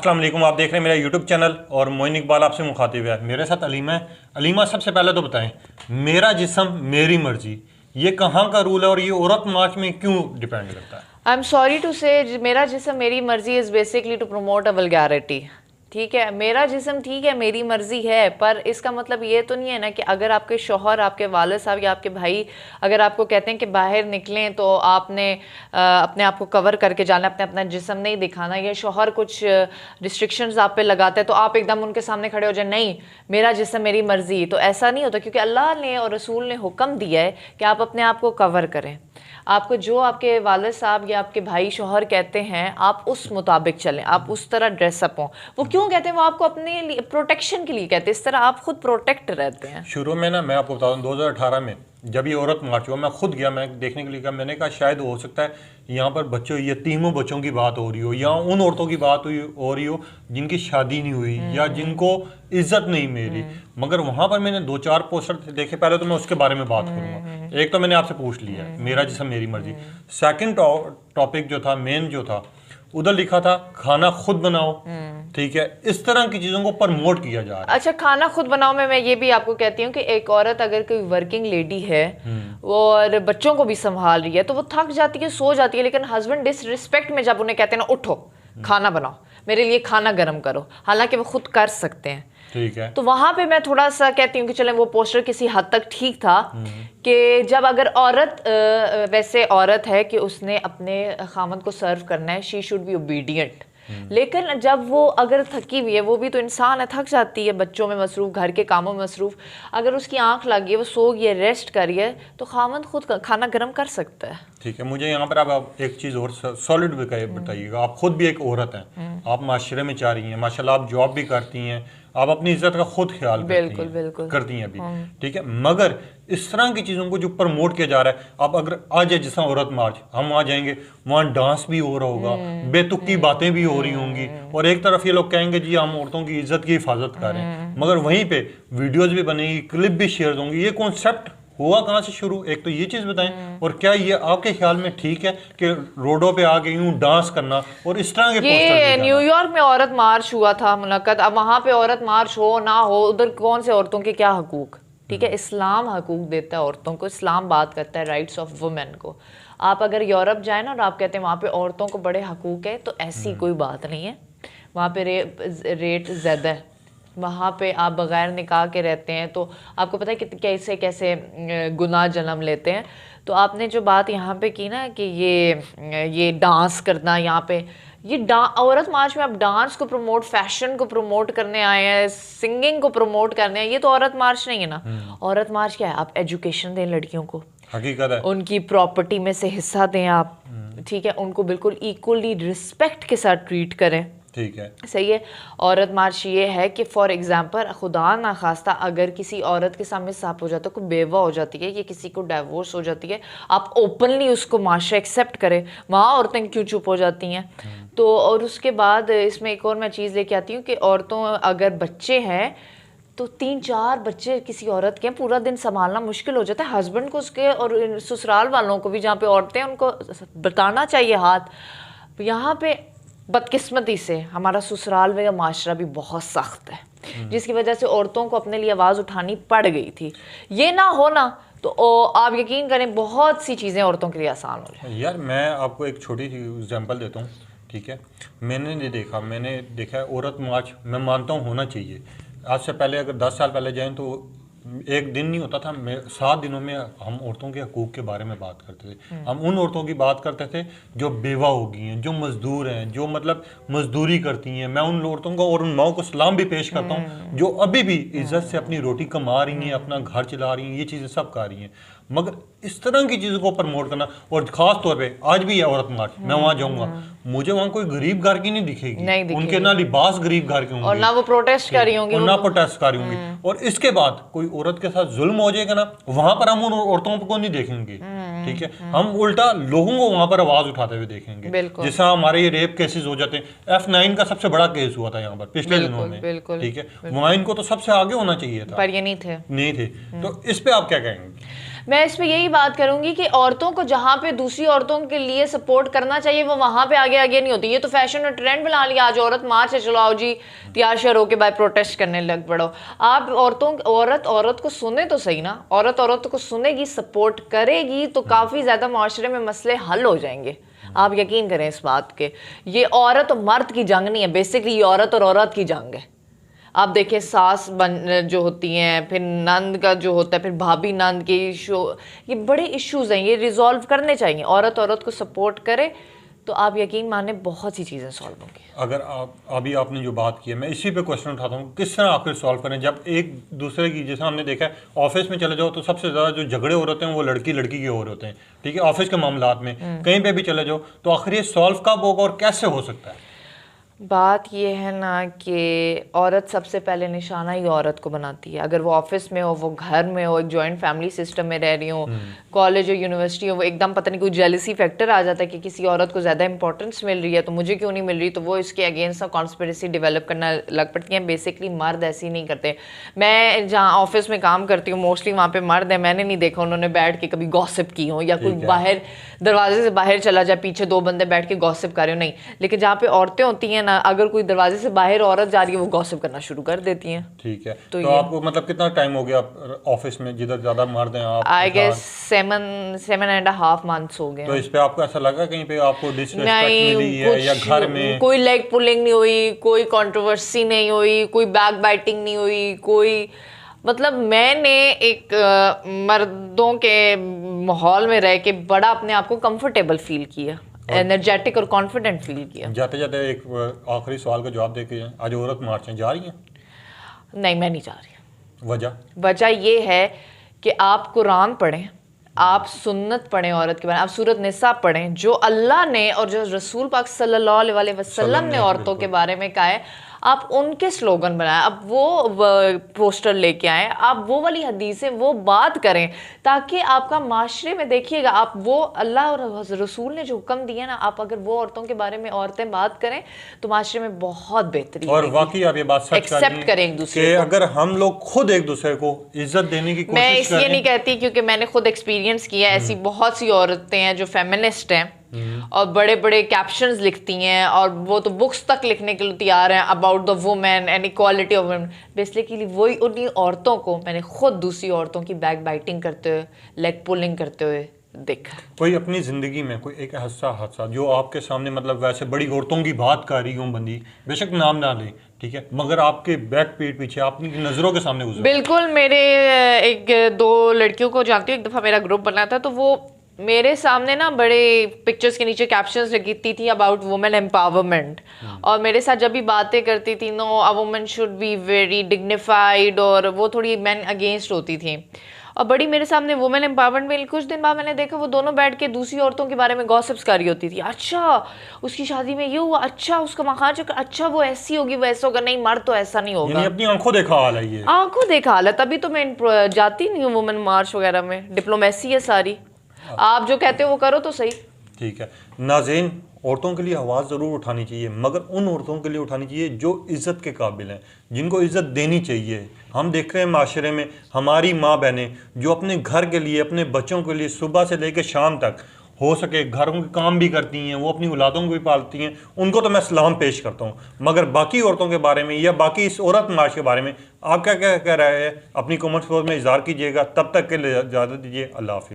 अस्सलाम वालेकुम। आप देख रहे हैं मेरा यूट्यूब चैनल और मोइन इकबाल आपसे मुखातिब है। मेरे साथ अलीमा है। अलीमा, सबसे पहले तो बताएं, मेरा जिस्म मेरी मर्जी ये कहाँ का रूल है और ये औरत मार्च में क्यों डिपेंड करता है? आई एम सॉरी टू से, मेरा जिस्म मेरी मर्जी is basically to promote a vulgarity. ठीक है, मेरा जिस्म ठीक है, मेरी मर्जी है, पर इसका मतलब ये तो नहीं है ना कि अगर आपके शौहर, आपके वालिद साहब या आपके भाई अगर आपको कहते हैं कि बाहर निकलें तो आपने अपने आप को कवर करके जाना, अपना जिस्म नहीं दिखाना, या शौहर कुछ रिस्ट्रिक्शंस आप पे लगाते हैं तो आप एकदम उनके सामने खड़े हो जाए, नहीं मेरा जिस्म मेरी मर्जी। तो ऐसा नहीं होता, क्योंकि अल्लाह ने और रसूल ने हुक्म दिया है कि आप अपने आप को कवर करें। आपको जो आपके वालिद साहब या आपके भाई शौहर कहते हैं आप उस मुताबिक चलें, आप उस तरह ड्रेसअप हों। वो क्यों कहते हैं? वो आपको अपने लिए प्रोटेक्शन के लिए कहते हैं, इस तरह आप खुद प्रोटेक्ट रहते हैं। शुरू में ना मैं आपको बता दूं, 2018 में जब ये औरत मार्च हुआ, मैं खुद गया, मैं देखने के लिए गया। मैंने कहा शायद हो सकता है यहाँ पर बच्चों, यतीमों बच्चों की बात हो रही हो या उन औरतों की बात हो रही हो जिनकी शादी नहीं हुई या जिनको इज्जत नहीं मिली। मगर वहाँ पर मैंने 2-4 पोस्टर देखे। पहले तो मैं उसके बारे में बात करूँगा। एक तो मैंने आपसे पूछ लिया, मेरा जिस्म मेरी मर्जी। सेकंड टॉपिक जो था, मेन जो था, उधर लिखा था खाना खुद बनाओ। ठीक है, इस तरह की चीजों को प्रमोट किया जा रहा है। अच्छा, खाना खुद बनाओ में मैं ये भी आपको कहती हूँ कि एक औरत अगर कोई वर्किंग लेडी है और बच्चों को भी संभाल रही है तो वो थक जाती है, सो जाती है, लेकिन हस्बैंड डिसरिस्पेक्ट में जब उन्हें कहते हैं ना उठो खाना बनाओ, मेरे लिए खाना गर्म करो, हालांकि वो खुद कर सकते हैं। ठीक है, तो वहां पे मैं थोड़ा सा कहती हूँ कि चलें वो पोस्टर किसी हद तक ठीक था कि जब अगर औरत वैसे औरत है कि उसने अपने खामद को सर्व करना है, शी शुड बी ओबीडियंट। लेकिन जब वो अगर थकी हुई है, वो भी तो इंसान है, थक जाती है, बच्चों में मसरूफ, घर के कामों में मसरूफ, अगर उसकी आंख लगी है, वो सो गई है, रेस्ट करी है, तो खामद खुद खाना गर्म कर सकता है। ठीक है। मुझे यहाँ पर आप एक चीज़ और सॉलिड बताइएगा। आप खुद भी एक औरत हैं, आप माशरे में चाह रही हैं, माशाल्लाह आप जॉब भी करती हैं, आप अपनी इज्जत का खुद ख्याल करती हैं अभी। ठीक है, मगर इस तरह की चीज़ों को जो प्रमोट किया जा रहा है, आप अगर आ जाए जैसा औरत मार्च, हम आ जाएंगे, वहाँ डांस भी हो रहा होगा, बेतुकी बातें भी हो रही होंगी, और एक तरफ ये लोग कहेंगे जी हम औरतों की इज्जत की हिफाजत करें, मगर वहीं पे वीडियोज भी बनेगी, क्लिप भी शेयर होंगी। ये कॉन्सेप्ट हुआ कहाँ से शुरू? एक तो ये चीज़ बताएं, और क्या ये आपके ख्याल में ठीक है कि रोडों पे आके यूं डांस करना और इस तरह के पोस्टर? ये न्यूयॉर्क में औरत मार्च हुआ था मुनक्कद, अब वहां पे औरत मार्च हो ना हो, उधर कौन से औरतों के क्या हकूक? ठीक है, इस्लाम हकूक देता है औरतों को, इस्लाम बात करता है राइट्स ऑफ वुमेन को। आप अगर यूरोप जाए ना और आप कहते हैं वहाँ पे औरतों को बड़े हकूक है, तो ऐसी कोई बात नहीं है। वहाँ पे रेट ज़्यादा है, वहाँ पे आप बग़ैर निकाह के रहते हैं, तो आपको पता है कि कैसे कैसे गुनाह जन्म लेते हैं। तो आपने जो बात यहाँ पे की ना कि ये डांस करना, यहाँ पे ये औरत मार्च में आप डांस को प्रमोट, फैशन को प्रमोट करने आए हैं, सिंगिंग को प्रमोट करने आए, ये तो औरत मार्च नहीं है ना। औरत मार्च क्या है? आप एजुकेशन दें लड़कियों को, हकीकत है, उनकी प्रॉपर्टी में से हिस्सा दें आप। ठीक है, उनको बिल्कुल इक्वली रिस्पेक्ट के साथ ट्रीट करें। ठीक है, सही है। औरत मार्च ये है कि फॉर एग्जांपल खुदा ना खास्ता अगर किसी औरत के सामने सांप हो जाता है, कोई बेवा हो जाती है या किसी को डाइवोर्स हो जाती है, आप ओपनली उसको माशरा एक्सेप्ट करें, वहाँ औरतें क्यों चुप हो जाती हैं? तो और उसके बाद इसमें एक और मैं चीज़ लेके आती हूँ कि औरतों अगर बच्चे हैं तो 3-4 बच्चे किसी औरत के पूरा दिन संभालना मुश्किल हो जाता है। हस्बैंड को उसके और ससुराल वालों को भी, जहाँ पे औरतें हैं, उनको बताना चाहिए हाथ। यहाँ पे बदकिस्मती से हमारा ससुराल व माशरा भी बहुत सख्त है, जिसकी वजह से औरतों को अपने लिए आवाज़ उठानी पड़ गई थी। ये ना हो ना तो आप यकीन करें बहुत सी चीज़ें औरतों के लिए आसान हो जाए। यार मैं आपको एक छोटी सी एग्जांपल देता हूँ। ठीक है, मैंने देखा है औरत मार्च, मैं मानता हूँ होना चाहिए। आज से पहले अगर 10 साल पहले जाएं तो एक दिन नहीं होता था, 7 दिनों में हम औरतों के हकूक़ के बारे में बात करते थे। हम उन औरतों की बात करते थे जो बेवा हो गई हैं, जो मजदूर हैं, जो मतलब मजदूरी करती हैं। मैं उन औरतों को और उन माओं को सलाम भी पेश करता हूँ जो अभी भी इज्जत से अपनी रोटी कमा रही हैं, अपना घर चला रही हैं, ये चीज़ें सब कर रही हैं। मगर इस तरह की चीज़ों को प्रमोट करना, और ख़ास तौर पे आज भी है औरत मार्च, मैं वहाँ जाऊँगा, मुझे वहाँ कोई गरीब घर की नहीं दिखेगी, उनके ना लिबास गरीब घर के होंगे और ना वो प्रोटेस्ट कर रही होंगी, और ना प्रोटेस्ट कर रही होंगी। और इसके बाद कोई औरत के साथ जुल्म हो जाएगा ना, वहाँ पर हम उन औरतों को नहीं देखेंगे। ठीक है, हम उल्टा लोगों को वहाँ पर आवाज़ उठाते हुए देखेंगे। जैसा हमारे ये रेप केसेस हो जाते हैं, F9 का सबसे बड़ा केस हुआ था यहाँ पर पिछले दिनों में। ठीक है, वहाँ इनको तो सबसे आगे होना चाहिए था, पर ये नहीं थे। तो इस पे आप क्या कहेंगे? मैं इस पे यही बात करूंगी कि औरतों को जहाँ पे दूसरी औरतों के लिए सपोर्ट करना चाहिए वो वहां पे आगे आगे नहीं होती। ये तो फैशन और ट्रेंड बना लिया, आज औरत मार्च है, चलो आओ जी तैयार श्यार होके बाय प्रोटेस्ट करने लग पड़ो। आप औरत को सुने तो सही ना, औरत को सुनेगी, सपोर्ट करेगी तो काफी ज्यादा माशरे में मसले हल हो जाएंगे। आप यकीन करें इस बात के, ये औरत और मर्द की जंग नहीं है, बेसिकली ये औरत और औरत की जंग है। आप देखिए सास जो होती हैं, फिर नंद का जो होता है, फिर भाभी नंद के इशू, ये बड़े इश्यूज हैं, ये रिजॉल्व करने चाहिए। औरत को सपोर्ट करे तो आप यकीन माने बहुत सी चीज़ें सॉल्व होंगी। अगर आप अभी आपने जो बात की है, मैं इसी पे क्वेश्चन उठाता हूँ, किस तरह आखिर सॉल्व करें जब एक दूसरे की, जैसे हमने देखा है ऑफिस में चले जाओ तो सबसे ज़्यादा जो झगड़े हो रहे होते हैं वो लड़की की हो रहे होते हैं, ठीक है, ऑफिस के मामलात में कहीं पे भी चले जाओ, तो आखिर ये सॉल्व कब होगा और कैसे हो सकता है? बात ये है ना कि औरत सबसे पहले निशाना ही औरत को बनाती है। अगर वो ऑफिस में हो, वो घर में हो, एक जॉइंट फैमिली सिस्टम में रह रही हो, कॉलेज हो, यूनिवर्सिटी हो, वो एकदम पता नहीं कोई जेलसी फैक्टर आ जाता है कि किसी औरत को ज़्यादा इंपॉर्टेंस मिल रही है तो मुझे क्यों नहीं मिल रही, तो वो इसके अगेंस्ट कॉन्स्पिरेसी डेवलप करना लग पड़ती हैं। बेसिकली मर्द ऐसे ही नहीं करते। मैं जहाँ ऑफिस में काम करती हूँ मोस्टली वहाँ पे मर्द है, मैंने नहीं देखा उन्होंने बैठ के कभी गॉसिप की हो या कोई बाहर दरवाजे से बाहर चला जाए, पीछे दो बंदे बैठ के गॉसिप कर रहे हो, नहीं। लेकिन जहाँ पे औरतें होती हैं ना, अगर कोई दरवाजे से बाहर औरत जा रही है वो गॉसिप करना शुरू कर देती हैं। ठीक है, तो आपको मतलब कितना टाइम हो गया ऑफिस में जिधर ज्यादा मर्द हैं आप? आई गेस 7.5 months हो गए। तो इस पे आपको ऐसा लगा कहीं पे आपको डिसरिस्पेक्ट मिली है या घर में? कोई लेग पुलिंग नहीं हुई, कोई कंट्रोवर्सी नहीं हुई, कोई बैक बाइटिंग नहीं हुई, कोई मतलब मैंने एक मर्दों के माहौल में रह के बड़ा अपने आप को कंफर्टेबल फील किया, एनर्जेटिक और कॉन्फिडेंट फील किया। जाते जाते एक आखिरी सवाल का जवाब देके आज औरत मार्चें जा रही हैं? नहीं, मैं नहीं जा रही। वजह ये है कि आप कुरान पढ़ें, आप सुन्नत पढ़ें औरत के बारे में, आप सूरत निसा पढ़ें, जो अल्लाह ने और जो रसूल पाक सल्लल्लाहु अलैहि वसल्लम ने औरतों के बारे में कहा है, आप उनके स्लोगन बनाएं, अब वो पोस्टर लेके आएं, आप वो वाली हदीसें वो बात करें, ताकि आपका माशरे में देखिएगा, आप वो अल्लाह और रसूल ने जो हुक्म दिया ना, आप अगर वो औरतों के बारे में औरतें बात करें तो माशरे में बहुत बेहतरी और वाकई आप ये बात सच एक्सेप्ट करें एक दूसरे को। अगर हम लोग खुद एक दूसरे को इज्जत देने की कोशिश मैं इसलिए नहीं कहती क्योंकि मैंने खुद एक्सपीरियंस किया है, ऐसी बहुत सी औरतें हैं जो फेमिनिस्ट हैं और बड़े बड़े कैप्शंस लिखती हैं और वो तो बुक्स तक लिखने के लिए तैयार हैं about the women and equality of women. Basically वही उन्हीं औरतों को मैंने खुद दूसरी औरतों की बैक बाइटिंग करते हुए, लेग पुलिंग करते हुए देखा। कोई अपनी ज़िंदगी में कोई एक ऐसा हादसा जो आपके सामने, मतलब वैसे बड़ी औरतों की बात कर रही हूँ बंदी, बेशक नाम ना ले, ठीक है, मगर आपके बैक पीठ पीछे आपकी नज़रों के सामने गुजरा? बिल्कुल, मेरे एक दो लड़कियों को जानती हूँ, एक दफ़ा मेरा ग्रुप बना था तो वो मेरे सामने ना बड़े पिक्चर्स के नीचे कैप्शंस लिखती थी अबाउट वुमेन एम्पावरमेंट, और मेरे साथ जब भी बातें करती थी, no a woman should be very dignified, और वो थोड़ी मैन अगेंस्ट होती थी और बड़ी मेरे सामने वुमेन एम्पावरमेंट में। कुछ दिन बाद मैंने देखा वो दोनों बैठ के दूसरी औरतों के बारे में गॉसिप्स कर रही होती थी। अच्छा उसकी शादी में ये हुआ, अच्छा उसका मकान चुका, अच्छा वो ऐसी होगी वैसा होगा, नहीं मर्द तो ऐसा नहीं होगा। अपनी आंखों देखा हाल है ये, आंखों देखा हाल है, तभी तो मैं जाती नहीं हूँ वुमेन मार्च वगैरह में, डिप्लोमेसी है सारी। आप जो कहते हो वो करो तो सही। ठीक है नाज़रीन, औरतों के लिए आवाज़ ज़रूर उठानी चाहिए, मगर उन औरतों के लिए उठानी चाहिए जो इज़्ज़त के काबिल हैं, जिनको इज़्ज़त देनी चाहिए। हम देख रहे हैं माशरे में हमारी माँ बहनें जो अपने घर के लिए, अपने बच्चों के लिए सुबह से लेकर शाम तक हो सके घरों के काम भी करती हैं, वो अपनी औलादों को भी पालती हैं, उनको तो मैं सलाम पेश करता हूँ। मगर बाकी औरतों के बारे में या बाकी इस औरत मार्च के बारे में आप क्या क्या कह रहे हैं, अपनी कमेंट्स बॉक्स में इज़हार कीजिएगा। तब तक के लिए इजाज़त दीजिए, अल्लाह हाफ़िज़।